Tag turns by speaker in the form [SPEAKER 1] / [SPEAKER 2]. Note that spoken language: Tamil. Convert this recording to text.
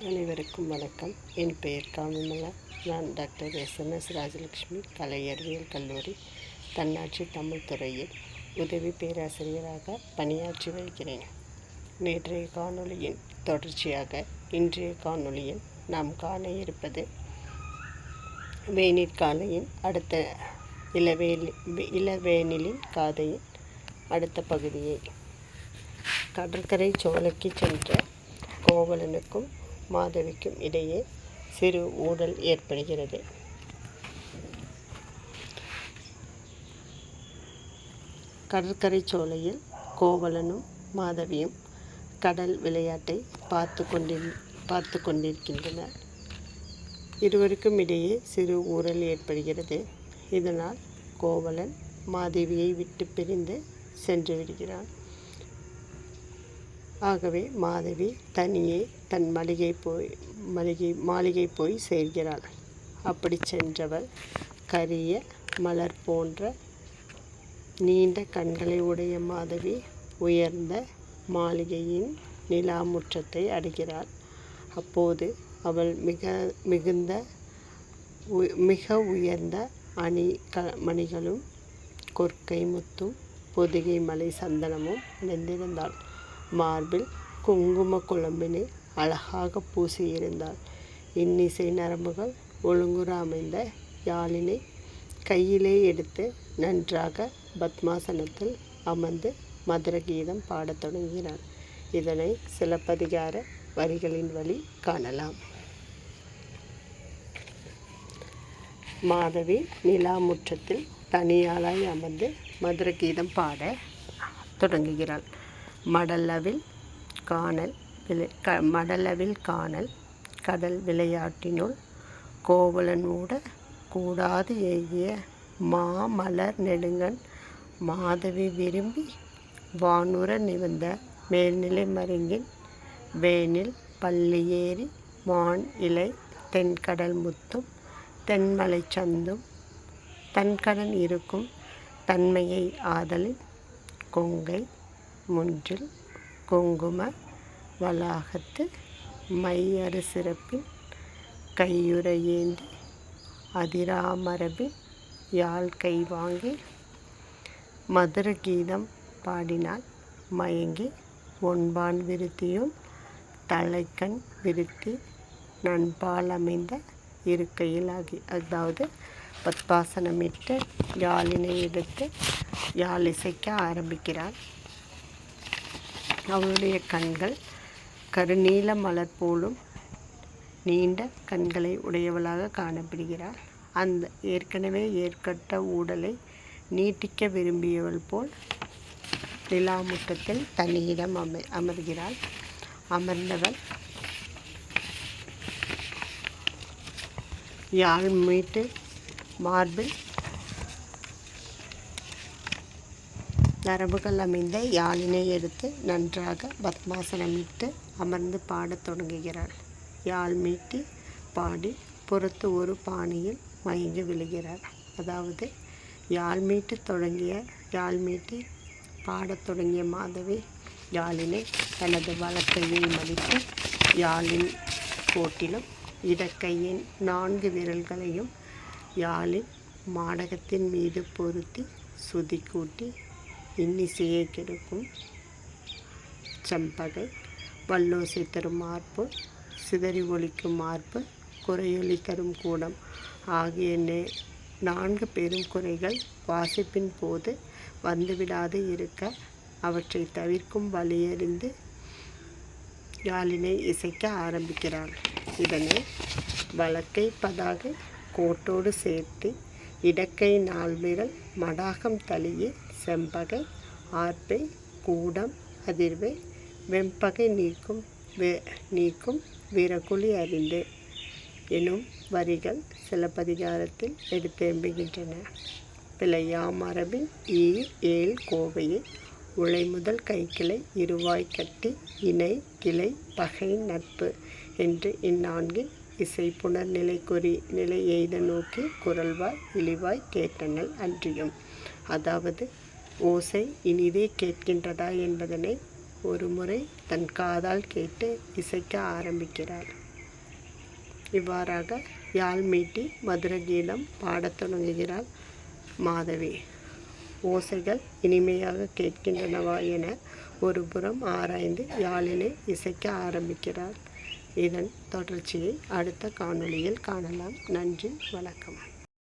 [SPEAKER 1] அனைவருக்கும் வணக்கம். என் பெயர் காமிமலா. நான் டாக்டர் SMS ராஜலட்சுமி கலை அறிவியல் கல்லூரி தன்னாட்சி தமிழ் துறையில் உதவி பேராசிரியராக பணியாற்றி வருகிறேன். நேற்றைய காணொளியின் தொடர்ச்சியாக இன்றைய காணொளியில் நாம் காண இருப்பது வேநீர்காலையின் அடுத்த இளவேனிலின் காதையின் அடுத்த பகுதியை. கடற்கரை சோலைக்கு சென்ற கோவலனுக்கும் மாதவிக்கும் இடையே சிறு ஊடல் ஏற்படுகிறது. கடற்கரை சோலையில் கோவலனும் மாதவியும் கடல் விளையாட்டை பார்த்து கொண்டிருக்கின்றனர். இருவருக்கும் இடையே சிறு ஊடல் ஏற்படுகிறது. இதனால் கோவலன் மாதவியை விட்டு பிரிந்து சென்று விடுகிறான். ஆகவே மாதவி தனியே தன் மாளிகை போய் சேர்கிறாள். அப்படி சென்றவள் கரிய மலர் போன்ற நீண்ட கண்களை உடைய மாதவி உயர்ந்த மாளிகையின் நிலாமுற்றத்தை அடைகிறாள். அப்போது அவள் மிக உயர்ந்த மணிகளும் கொற்கை முத்தும் பொதிகை மலை சந்தனமும் அணிந்திருந்தாள். மார்பில் குங்கும குழம்பினை அழகாக பூசியிருந்தாள். இன்னிசை நரம்புகள் ஒழுங்குற அமைந்த யாழினை கையிலே எடுத்து நன்றாக பத்மாசனத்தில் அமர்ந்து மதுர கீதம் பாடத் தொடங்கினாள். இதனை சிலப்பதிகார வரிகளின் வழி காணலாம். மாதவி நிலாமுற்றத்தில் தனியாளாய் அமர்ந்து மதுர கீதம் பாட தொடங்குகிறாள். மடலவில் காணல் கடல் விளையாட்டினுள் கோவலனூட கூடாது ஏகிய மாமலர் நெடுங்கண் மாதவி விரும்பி வானுற நிவந்த மேல்நிலை மருங்கின் வேனில் பள்ளி ஏறி வான் இலை தென்கடல் முத்தும் தென்மலை சந்தும் தன்கடன் இருக்கும் தன்மையை ஆதலின் கொங்கை முன்றில் குங்கும வளாகத்து மையறு சிறப்பின் கையுற ஏந்தி அதிராமரபின் யாழ் கை வாங்கி மதுர கீதம் பாடினால் மயங்கி ஒன்பான் விருத்தியும் தலைக்கண் விருத்தி நண்பால் அமைந்த இருக்கையில் அதாவது பத்மாசனமிட்டு யாழினை எடுத்து யாழ் இசைக்க ஆரம்பிக்கிறாள். அவளுடைய கண்கள் கருநீல மலர் போலும் நீண்ட கண்களை உடையவளாக காணப்படுகிறாள். அந்த ஏற்கனவே ஏற்பட்ட ஊடலை நீட்டிக்க விரும்பியவள் போல் நிலாமுற்றத்தில் தன்னிடம் அமர்கிறாள். அமர்ந்தவள் யாழ் மீட்டு மார்பில் நரம்புகள் அமைந்த யாழினை எடுத்து நன்றாக பத்மாசனமிட்டு அமர்ந்து பாடத் தொடங்குகிறாள். யாழ் மீட்டி பாடி புறத்து ஒரு பாணியில் மயங்கி விழுகிறாள். அதாவது யாழ் மீட்டி பாடத் தொடங்கிய மாதவி யாழினை தனது வலக்கையை மடித்து யாழின் கோட்டிலும் இடக்கையின் 4 விரல்களையும் யாழின் மாடகத்தின் மீது பொருத்தி சுதி கூட்டி இன்னிசையை கெடுக்கும் செம்பகை வல்லோசை தரும் மார்பு சிதறி ஒலிக்கும் மார்பு குறையொலி தரும் கூடம் ஆகிய 4 பெரும் குறைகள் வாசிப்பின் போது வந்துவிடாது இருக்க அவற்றை தவிர்க்கும் வழியறிந்து யாழினை இசைக்க ஆரம்பிக்கிறாள். இதனை வலக்கை பதாகை கோட்டோடு சேர்த்து இடக்கை 4 விரல் மடாகம் தளியே செம்பகை ஆர்ப்பை கூடம் அதிர்வை வெம்பகை நீக்கும் வீரகுழி அறிந்து எனும் வரிகள் சிலப்பதிகாரத்தில் எடுத்தெம்புகின்றன. பிழையா மரபின் ஏழ் கோவையை உலை முதல் கைக்கிளை இருவாய் கட்டி இணை கிளை பகை நட்பு என்று இந்நான்கின் இசை புனர் நிலை எய்த நோக்கி குரல்வாய் இழிவாய் கேட்டனள் அன்றியும். அதாவது ஓசை இனிதே கேட்கின்றதா என்பதனை ஒரு முறை தன் காதால் கேட்டு இசைக்க ஆரம்பிக்கிறாள். இவ்வாறாக யாழ் மீட்டி மதுரகீதம் பாடத் தொடங்குகிறாள் மாதவி. ஓசைகள் இனிமையாக கேட்கின்றனவா என ஒரு புறம் ஆராய்ந்து யாழினை இசைக்க ஆரம்பிக்கிறார். இதன் தொடர்ச்சியை அடுத்த காணொளியில் காணலாம். நன்றி, வணக்கம்.